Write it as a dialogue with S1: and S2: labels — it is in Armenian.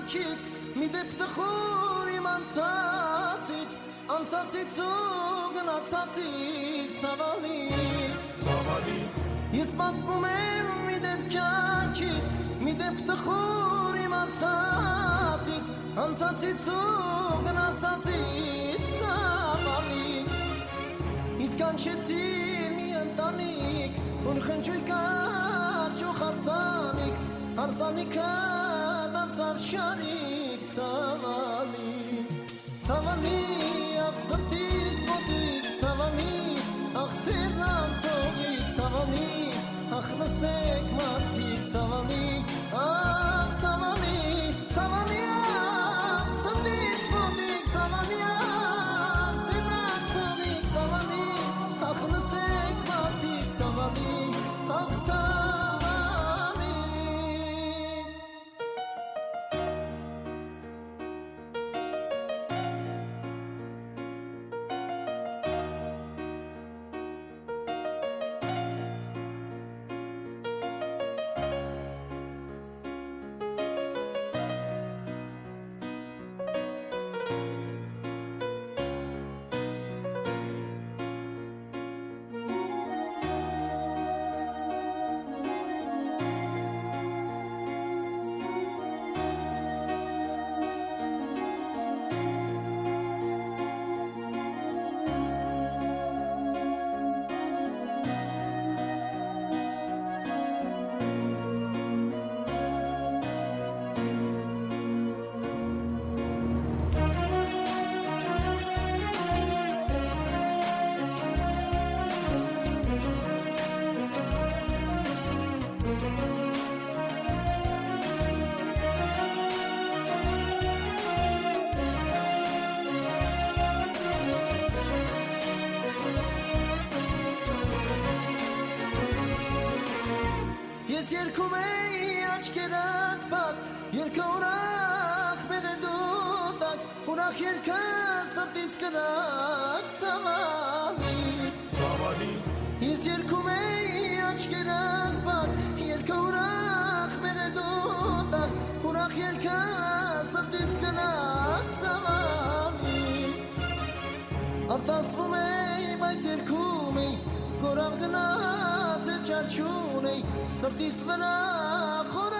S1: կյանքից մի դեպք տխուր իմ անցածից ու գնացածից ցավալի Ես պատմում եմ մի դեպք կյանքից մի դեպք տխուր իմ անցածից ու գնացածից ցավալի Իսկ անչեցի մի ընտանիք որ խնջույք աճող հարսանիքը դարձավ շարիկ ցավալի ախ սրտիս մոտիկ ցավալի ախ սիրն անցողիկ ցավալի ախ լսեք մարդիկ ցավալի ախ ցավալի ախ սրտիս մոտիկ ցավալի ախ սիրն անցողիկ ցավալի ախ լսեք մարդիկ ցավալի ախ Ես երգում էի աչքերս բաք Երգը ուրախ մեղեդուտակ Ուրախ երգը սրտիս կրակ ցավալի Ես երգում էի աչքերս բաք Երգը ուրախ մեղեդուտակ Ուրախ երգը սրտիս կրակ ցավալի Արտասվում էի, բայց երգում էի Գորավ գնաց է ճաչուն էի Սրտիս վրա խորը